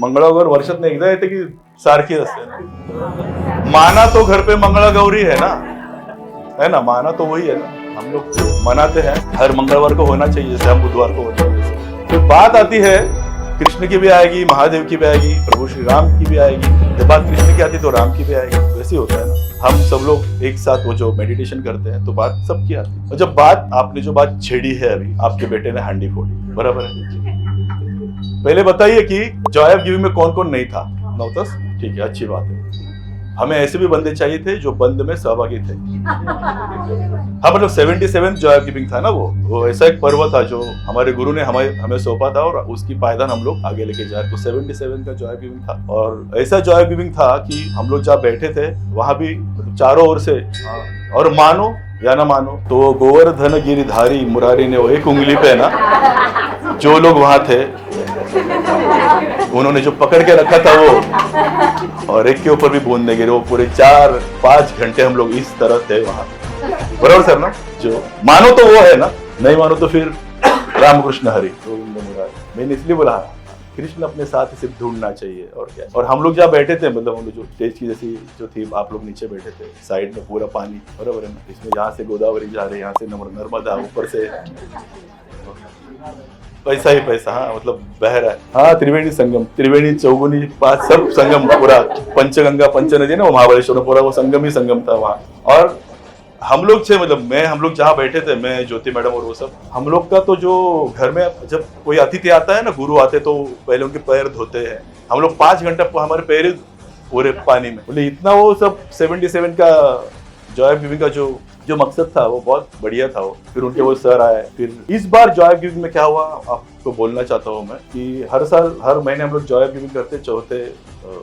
मंगळागौर वर्षात एकदा येते की सारखी असते ना? माना तो घर पे मंगलागौरी है ना, माना तो वही है ना, हम लोग मनाते हैं हर मंगलवार को होना चाहिए, जैसे हम बुधवार को होना चाहिए। तो बात आती है कृष्ण की भी आएगी, महादेव की भी आएगी, प्रभु श्री राम की भी आएगी, जब बात कृष्ण की आती तो राम की भी आएगी। वैसे होता है ना, हम सब लोग एक साथ वो जो मेडिटेशन करते हैं तो बात सबकी आती है। और जब बात आपने जो बात छेड़ी है अभी, आपके बेटे ने हांडी फोड़ी, बराबर है। पहले बताइए कि जॉय ऑफ गिविंग में कौन कौन नहीं था? नौतस, ठीक है, अच्छी बात है। हमें ऐसे भी बंदे चाहिए थे जो बंद में सहभागी थे। हाँ, मतलब 77 जॉय ऑफ गिविंग था ना, वो ऐसा एक पर्व था जो हमारे गुरु ने हमें सौंपा था और उसकी पायदान हम लोग आगे लेके जाए। तो 77 का जॉय ऑफ गिविंग था और ऐसा जॉय ऑफ गिविंग था कि हम लोग जहाँ बैठे थे वहां भी चारों ओर से, और मानो या ना मानो तो गोवर्धन गिरिधारी मुरारी ने वो एक उंगली पे ना, जो लोग वहां थे उन्होंने जो पकड़ के रखा था वो, और एक के ऊपर भी बूंद नहीं गिरी। वो पूरे 4-5 घंटे हम लोग इस तरह थे वहां, बराबर सर ना? जो मानो तो वो है ना, नहीं मानो तो फिर रामकृष्ण हरि गोविंद मुरारी। मैंने इसलिए बोला कृष्ण अपने साथ सिर्फ ढूंढना चाहिए और क्या। और हम लोग जहाँ बैठे थे, मतलब हम लोग जो स्टेज की जैसी जो थी, आप लोग नीचे बैठे थे, साइड में पूरा पानी, बराबर है ना, इसमें यहाँ से गोदावरी जा रही है, यहाँ से नर्मदा, ऊपर से पैसा ही पैसा, हाँ मतलब बह रहा है। हाँ, त्रिवेणी संगम, त्रिवेणी चौगुनी 5 सब संगम, पूरा पंचगंगा पंचनदी ना, वो महाबलेश्वर में पूरा वो संगम ही संगम था वहाँ। और हम लोग थे, मतलब हम लोग जहाँ बैठे थे, मैं, ज्योति मैडम और वो सब, हम लोग का तो जो घर में जब कोई अतिथि आता है ना, गुरु आते तो पहले उनके पैर धोते हैं। हम लोग 5 घंटा हमारे पैर पूरे पानी में, बोले इतना वो सब 77 का जॉय ऑफ गिविंग का जो मकसद था वो बहुत बढ़िया था वो। फिर उनके वो सर आए। फिर इस बार जॉय ऑफ गिविंग में क्या हुआ आपको बोलना चाहता हूँ मैं, कि हर साल हर महीने हम लोग जॉय ऑफ गिविंग करते चौथे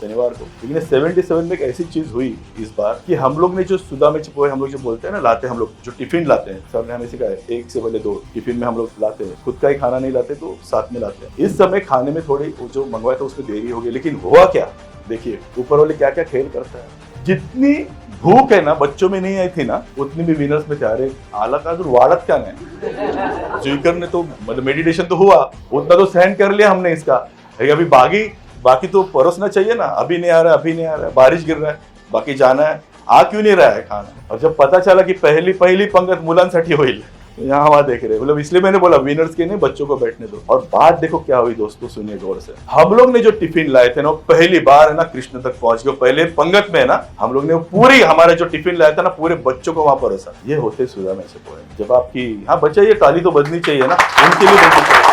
शनिवार को, लेकिन 77 में एक ऐसी चीज हुई इस बार कि हम लोग ने जो सुदा में पोहे हम लोग जो बोलते हैं ना, लाते हम लोग जो टिफिन लाते हैं, सर ने हमें सिखाया 1 से पहले 2 टिफिन में हम लोग लाते हैं, खुद का ही खाना नहीं लाते तो साथ में लाते हैं। इस समय खाने में थोड़ी जो मंगवाया था उसमें देरी हो गई, लेकिन हुआ क्या, देखिए ऊपर वाले क्या क्या खेल करता है। जितनी भूख है ना बच्चों में नहीं आई थी ना, उतनी भी विनर्स में थे। अरे आला का वाड़त क्या नहीं, जुईकर ने तो मतलब मेडिटेशन तो हुआ, उतना तो सहन कर लिया हमने इसका। अभी बाकी तो परोसना चाहिए ना, अभी नहीं आ रहा है, बारिश गिर रहा है, बाकी जाना है, आ क्यों नहीं रहा है खाना। और जब पता चला कि पहली पंगत मुलांसाठी होईल, यहाँ वहां देख रहे, मतलब इसलिए मैंने बोला विनर्स के नहीं, बच्चों को बैठने दो। और बात देखो क्या हुई दोस्तों, सुनिए गौर से। हम लोग ने जो टिफिन लाए थे ना, पहली बार है ना कृष्ण तक पहुंच गए। पहले पंगत में है ना, हम लोग ने पूरी हमारा जो टिफिन लाया था ना, पूरे बच्चों को वहां परोसा। ये होते सुधा में से पोहे। जब आपकी हाँ बच्चा, ये ताली तो बजनी चाहिए ना, उनके लिए बजनी चाहिए।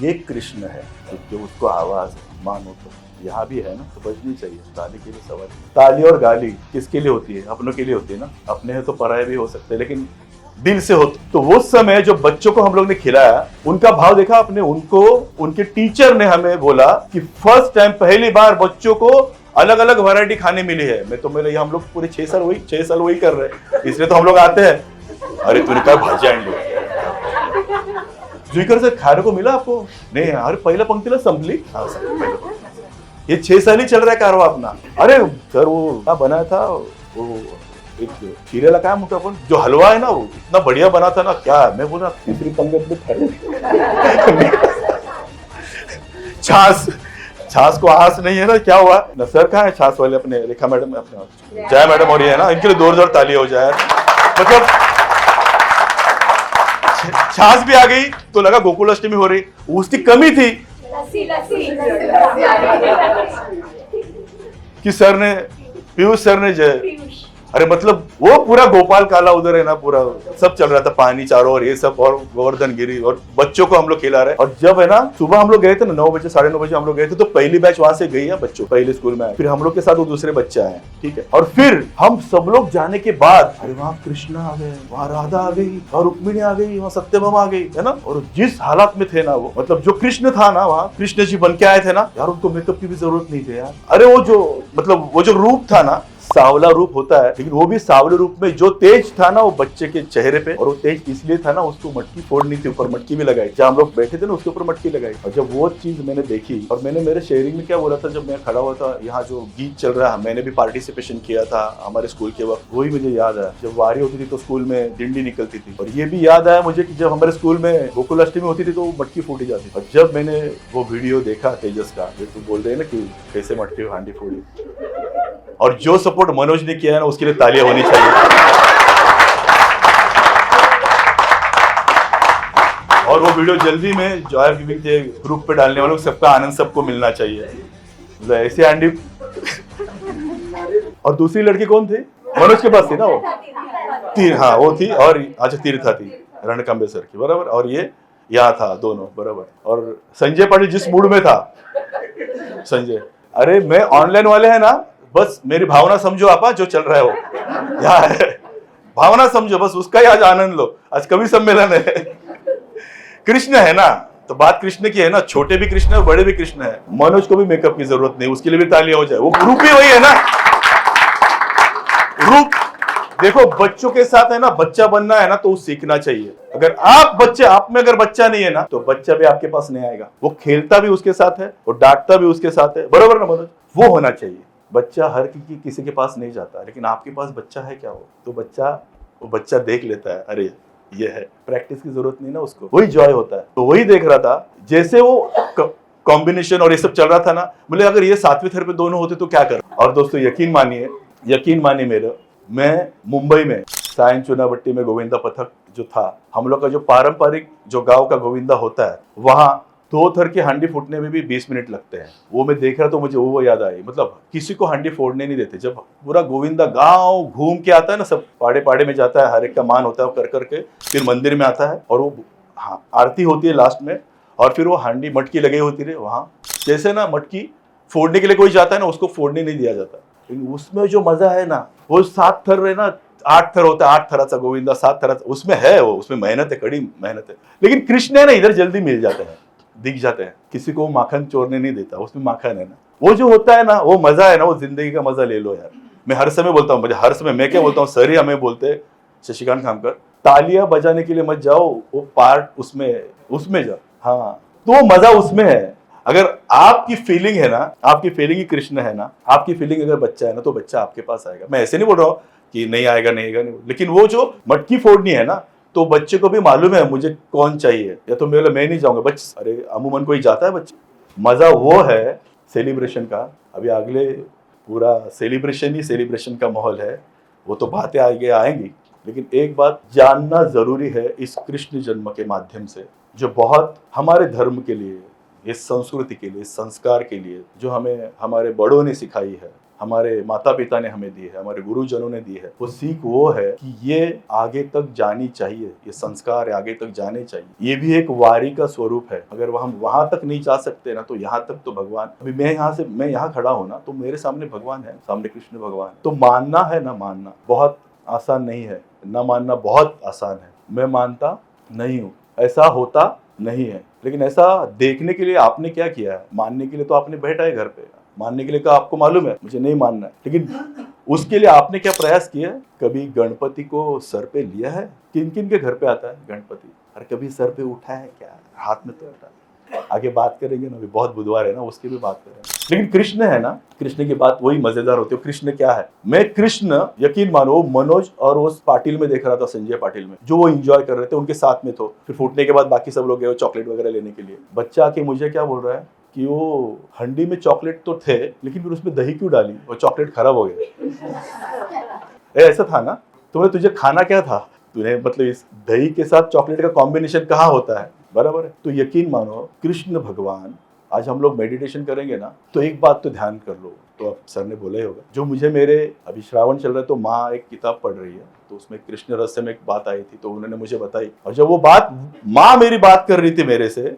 ये कृष्ण है जो उसको आवाज मानो तो यहाँ भी है ना, तो बजनी चाहिए। ताली के लिए सवाल, ताली और गाली किसके लिए होती है? अपनों के लिए होती है ना। अपने हैं तो पराये भी हो सकते हैं, लेकिन दिल से हो। तो वो समय जो बच्चों को हम लोग ने खिलाया, उनका भाव देखा आपने। उनको उनके टीचर ने हमें बोला कि फर्स्ट टाइम, पहली बार बच्चों को अलग अलग वैरायटी खाने मिली है। मैं तो मेरे हम लोग पूरे 6 साल वही कर रहे हैं, इसलिए तो हम लोग आते हैं। अरे तूने क्या भाजी आणली, जुईकर से खाने को मिला आपको? नहीं, अरे पहिल्या पंक्तीला संपली। ये 6 साल ही चल रहा है कारवा अपना। अरे सर वो क्या बनाया था, वो एक खीरेला क्या मोटा अपन जो हलवा है ना, वो इतना बढ़िया बना था ना। क्या मैं बोला, तीसरी पंगत में खड़े छाछ को आस नहीं है ना, क्या हुआ ना सर? कहाँ है छाछ वाले अपने रेखा मैडम, अपने जया मैडम और ये है ना, इनके लिए जोर ताली हो जाए। मतलब छाछ भी आ गई तो लगा गोकुल अष्टमी हो रही, उसकी कमी थी कि सर ने, पीयूष सर ने अरे मतलब वो पूरा गोपाल काला उधर है ना, पूरा सब चल रहा था, पानी चारों और ये सब, और गोवर्धन गिरी, और बच्चों को हम लोग खिला रहे। और जब है ना सुबह हम लोग गए थे ना, 9 बजे 9:30 बजे हम लोग गए थे, तो पहली बैच वहां से गई है बच्चों, पहले स्कूल में आए। फिर हम लोग के साथ वो दूसरे बच्चे आए, ठीक है। और फिर हम सब लोग जाने के बाद, अरे वहाँ कृष्णा आ गए, वहाँ राधा आ गई, और रुक्मिणी आ गई, वहाँ सत्यभामा आ गई, है ना। और जिस हालात में थे ना वो, मतलब जो कृष्ण था ना वहाँ, कृष्ण जी बन के आए थे ना यार, उनको मेकअप की भी जरूरत नहीं थी यार। अरे वो जो मतलब वो जो रूप था ना, सांवला रूप होता है, लेकिन वो भी सांवले रूप में जो तेज था ना वो बच्चे के चेहरे पे, और वो तेज इसलिए था ना, उसको मटकी फोड़नी थी, ऊपर मटकी भी लगाई, जहाँ हम लोग बैठे थे ना उसके ऊपर मटकी लगाई। और जब वो चीज मैंने देखी, और मैंने मेरे शेयरिंग में क्या बोला था जब मैं खड़ा हुआ था, यहाँ जो गीत चल रहा है, मैंने भी पार्टिसिपेशन किया था हमारे स्कूल के वक्त, वही मुझे याद आया। जब वारी होती थी तो स्कूल में डिंडी निकलती थी, और ये भी याद आया मुझे कि जब हमारे स्कूल में गोकुलाष्टमी होती थी तो वो मटकी फूटी जाती। और जब मैंने वो वीडियो देखा तेजस का, जो तू बोल रहे हैं ना कि कैसे मटकी हांडी फोड़ी, और जो सपोर्ट मनोज ने किया है ना उसके लिए तालियां होनी चाहिए। और वो वीडियो जल्दी में जॉय गिविंग के ग्रुप पे डालने वालों, सबका आनंद सबको मिलना चाहिए। ऐसे हांडी। और दूसरी लड़की कौन थी? मनोज के पास थी ना वो तीर, हाँ वो थी, और अच्छा तीर्था थी रणकंबे सर की, बराबर। और ये यहाँ था दोनों, बराबर। और संजय पाटिल जिस मूड में था, संजय, अरे मैं ऑनलाइन वाले हैं ना, बस मेरी भावना समझो आपा, जो चल रहा है वो यहाँ है, भावना समझो बस, उसका ही आज आनंद लो। आज कवि सम्मेलन है, कृष्ण है ना, तो बात कृष्ण की है ना, छोटे भी कृष्ण है बड़े भी कृष्ण है। मनोज को भी मेकअप की जरूरत नहीं, उसके लिए भी तालियां हो जाए, वो ग्रुप ही वही है ना, रूप। देखो बच्चों के साथ है ना, बच्चा बनना है ना तो सीखना चाहिए। अगर आप में अगर बच्चा नहीं है ना, तो बच्चा भी आपके पास नहीं आएगा। वो खेलता भी उसके साथ है, वो डांटता भी उसके साथ है, बरोबर ना मनोज? वो होना चाहिए। बच्चा हर किसी के पास नहीं जाता, लेकिन आपके पास बच्चा है क्या, हो तो वो बच्चा देख लेता है, अरे ये है, प्रैक्टिस की जरूरत नहीं ना उसको, वही जॉय होता है। तो वही देख रहा था, जैसे वो कॉम्बिनेशन और ये सब चल रहा था ना, बोले अगर ये 7वें थर पे दोनों होते तो क्या कर। और दोस्तों यकीन मानिए मेरा, मैं मुंबई में सायन चुनाभट्टी में गोविंदा पथक जो था, हम लोग का जो पारंपरिक जो गांव का गोविंदा होता है, वहां 2 थर की हांडी फूटने में भी 20 मिनट लगते हैं। वो मैं देख रहा तो मुझे वो याद आई, मतलब किसी को हांडी फोड़ने नहीं देते। जब पूरा गोविंदा गांव घूम के आता है ना, सब पाड़े में जाता है, हर एक का मान होता है, कर करके फिर मंदिर में आता है, और वो आरती होती है लास्ट में, और फिर वो हांडी मटकी लगी होती है वहां। जैसे ना मटकी फोड़ने के लिए कोई जाता है ना, उसको फोड़ने नहीं दिया जाता, लेकिन उसमें जो मजा है ना, वो 7 थर है ना, 8 थर होता है, 8 थराचा गोविंदा, 7 थराचा, उसमें है, वो उसमें मेहनत है, कड़ी मेहनत है। लेकिन कृष्ण है ना, इधर जल्दी मिल जाते हैं, दिख जाते हैं, किसी को माखन चोरने नहीं देता, उसमें माखन है ना, वो जो होता है ना, वो मजा है ना, वो जिंदगी का मजा ले लो यार। मैं हर समय बोलता हूँ, मुझे हर समय मैं क्या बोलता हूँ, सर ही हमें बोलते, शशिकांत खामकर, तालियां बजाने के लिए मत जाओ, वो पार्ट उसमें जाओ, हाँ, तो वो मजा उसमें है। अगर आपकी फीलिंग है ना, आपकी फीलिंग ही कृष्ण है ना, आपकी फीलिंग अगर बच्चा है ना, तो बच्चा आपके पास आएगा। मैं ऐसे नहीं बोल रहा हूँ कि नहीं आएगा, लेकिन वो जो मटकी फोड़नी है ना, तो बच्चे को भी मालूम है मुझे कौन चाहिए, या तो मैं नहीं जाऊंगा, बच्चे अरे अमूमन कोई जाता है बच्चे। मजा वो है सेलिब्रेशन का। अभी अगले पूरा सेलिब्रेशन का माहौल है, वो तो बातें आगे आएंगी, लेकिन एक बात जानना जरूरी है इस कृष्ण जन्म के माध्यम से, जो बहुत हमारे धर्म के लिए, इस संस्कृति के लिए, इस संस्कार के लिए, जो हमें हमारे बड़ों ने सिखाई है, हमारे माता पिता ने हमें दी है, हमारे गुरुजनों ने दी है, वो सीख वो है कि ये आगे तक जानी चाहिए, ये संस्कार आगे तक जाने चाहिए। ये भी एक वारी का स्वरूप है। अगर हम वहां तक नहीं जा सकते ना, तो यहाँ तक तो भगवान, अभी मैं यहाँ खड़ा हूँ ना, तो मेरे सामने भगवान है, सामने कृष्ण भगवान। तो मानना है ना, मानना बहुत आसान नहीं है, ना मानना बहुत आसान है। मैं मानता नहीं हूँ, ऐसा होता नहीं है, लेकिन ऐसा देखने के लिए आपने क्या किया है? मानने के लिए तो आपने बैठा है घर पे, मानने के लिए तो आपको मालूम है मुझे नहीं मानना है, लेकिन उसके लिए आपने क्या प्रयास किया? कभी गणपति को सर पे लिया है? किन किन के घर पे आता है गणपति? और कभी सर पे उठा है क्या? हाथ में तो उठा। आगे बात करेंगे ना, अभी बहुत बुधवार है ना, उसकी भी बात करेंगे। लेकिन कृष्ण है ना, कृष्ण की बात वही मजेदार होती है। कृष्ण क्या है? मैं कृष्ण, यकीन मानो, मनोज और उस पाटिल में देख रहा था, संजय पाटिल में, जो वो एंजॉय कर रहे थे, उनके साथ में तो फिर फूटने के बाद बाकी सब लोग गए चॉकलेट वगैरह लेने के लिए। बच्चा आके मुझे क्या बोल रहा है कि वो हंडी में चॉकलेट तो थे, लेकिन फिर उसमें दही क्यों डाली? वो चॉकलेट खराब हो गए। ऐसा था ना? तुम्हें तुझे खाना क्या था? तूने मतलब इस दही के साथ चॉकलेट का कॉम्बिनेशन कहाँ होता है? बराबर है। तो यकीन मानो कृष्ण भगवान, आज हम लोग मेडिटेशन करेंगे ना, तो एक बात तो ध्यान कर लो, तो अब सर ने बोला ही होगा, जो मुझे मेरे अभी श्रावण चल रहा है तो माँ एक किताब पढ़ रही है, तो उसमें कृष्ण रहस्य में एक बात आई थी, तो उन्होंने मुझे बताई, और जब वो बात माँ मेरी बात कर रही थी मेरे से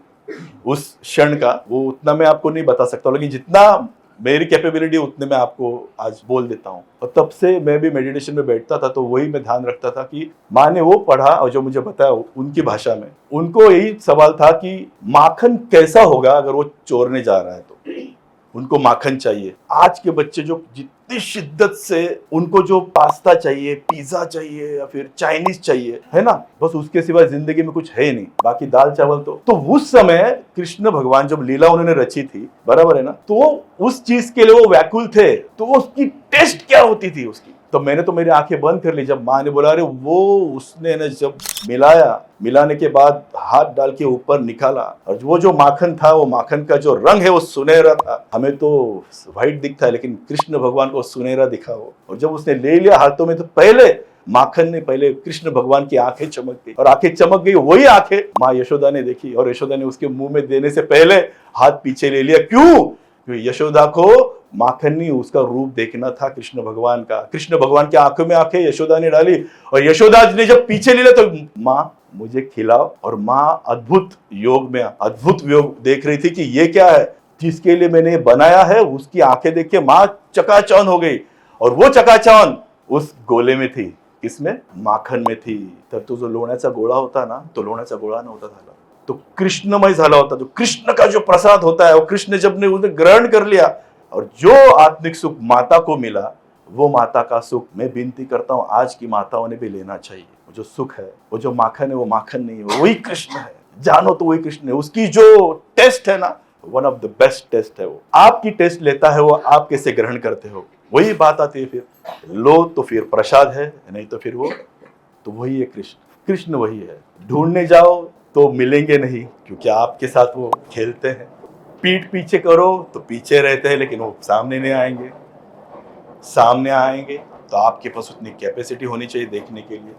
उस क्षण का, वो उतना मैं आपको नहीं बता सकता, लेकिन जितना मेरी कैपेबिलिटी उतने में आपको आज बोल देता हूँ। और तब से मैं भी मेडिटेशन में बैठता था तो वही मैं ध्यान रखता था कि माँ ने वो पढ़ा और जो मुझे बताया उनकी भाषा में, उनको यही सवाल था कि माखन कैसा होगा अगर वो चोरने जा रहा है, तो उनको माखन चाहिए। आज के बच्चे जो इतनी शिद्दत से उनको जो पास्ता चाहिए, पिज्जा चाहिए या फिर चाइनीज चाहिए, है ना, बस उसके सिवा जिंदगी में कुछ है ही नहीं, बाकी दाल चावल। तो उस समय कृष्ण भगवान जब लीला उन्होंने रची थी, बराबर है ना, तो उस चीज के लिए वो व्याकुल थे। तो उसकी टेस्ट क्या होती थी उसकी, तो मैंने तो मेरी आंखें बंद कर ली जब माँ ने बोला, अरे वो उसने ना जब मिलाने के बाद हाथ डाल के ऊपर निकाला, और वो जो माखन था, वो माखन का जो रंग है वो सुनहरा था। हमें तो व्हाइट दिखता है, लेकिन कृष्ण भगवान को सुनहरा दिखा वो। और जब उसने ले लिया हाथों में, तो पहले माखन ने, पहले कृष्ण भगवान की आंखें चमक गई, और आंखें चमक गई, वही आंखें माँ यशोदा ने देखी, और यशोदा ने उसके मुंह में देने से पहले हाथ पीछे ले लिया। क्यों? क्योंकि यशोदा को माखन नहीं, उसका रूप देखना था कृष्ण भगवान का। कृष्ण भगवान की आंखों में आंखें यशोदा ने डाली, और यशोदा ने जब पीछे ले लिया, तो माँ मुझे खिलाओ। और माँ अद्भुत योग देख रही थी कि ये क्या है, जिसके लिए मैंने बनाया है, उसकी आंखें देख के माँ चकाचौंध हो गई। और वो चकाचौंध उस गोले में थी, किसमें? माखन में थी। तर तो जो लोण्याचा गोळा होता ना, तो लोण्याचा गोळा नव्हता झाला, तो कृष्णमय झाला होता। जो कृष्ण का जो प्रसाद होता है, वो कृष्ण जब ने उसे ग्रहण कर लिया, और जो आत्मिक सुख माता को मिला, वो माता का सुख मैं विनती करता हूँ आज की माताओं ने भी लेना चाहिए। वो जो सुख है, वो जो माखन है, वो माखन नहीं है, वही कृष्ण है। जानो तो वही कृष्ण है। उसकी जो टेस्ट है ना, one of the best test है वो। आपकी टेस्ट लेता है वो, आप कैसे ग्रहण करते हो, वही बात आती है। फिर लो तो फिर प्रसाद है, नहीं तो फिर वो, तो वही है कृष्ण वही है। ढूंढने जाओ तो मिलेंगे नहीं, क्योंकि आपके साथ वो खेलते हैं। पीठ पीछे करो तो पीछे रहते हैं, लेकिन वो सामने नहीं आएंगे। सामने आएंगे तो आपके पास उतनी कैपेसिटी होनी चाहिए देखने के लिए।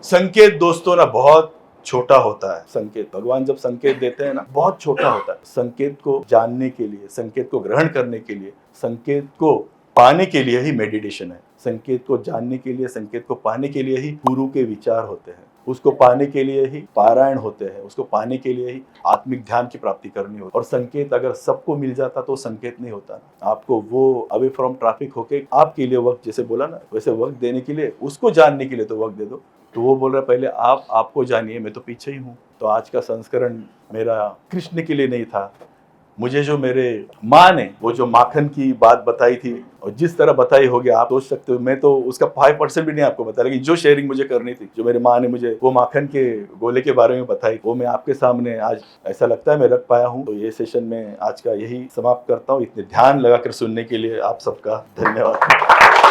संकेत दोस्तों ना बहुत छोटा होता है। संकेत भगवान जब संकेत देते हैं ना, बहुत छोटा होता है। संकेत को जानने के लिए, संकेत को ग्रहण करने के लिए, संकेत को पाने के लिए ही मेडिटेशन है। संकेत को जानने के लिए, संकेत को पाने के लिए ही गुरु के विचार होते हैं। उसको पाने के लिए ही पारायण होते हैं। उसको पाने के लिए ही आत्मिक ध्यान की प्राप्ति करनी होती है। और संकेत अगर सबको मिल जाता तो संकेत नहीं होता। आपको वो अवे फ्रॉम ट्रैफिक होके आपके लिए वक्त, जैसे बोला ना, वैसे वक्त देने के लिए, उसको जानने के लिए तो वक्त दे दो। तो वो बोल रहा है पहले आपको जानिए, मैं तो पीछे ही हूँ। तो आज का संस्करण मेरा कृष्ण के लिए नहीं था। मुझे जो मेरे माँ ने वो जो माखन की बात बताई थी, और जिस तरह बताई होगी आप सोच सकते हो, मैं तो उसका 5% भी नहीं आपको बता, लेकिन जो शेयरिंग मुझे करनी थी, जो मेरी माँ ने मुझे वो माखन के गोले के बारे में बताई, वो मैं आपके सामने आज ऐसा लगता है मैं रख पाया हूँ। तो ये सेशन में आज का यही समाप्त करता हूँ। इतने ध्यान लगाकर सुनने के लिए आप सबका धन्यवाद।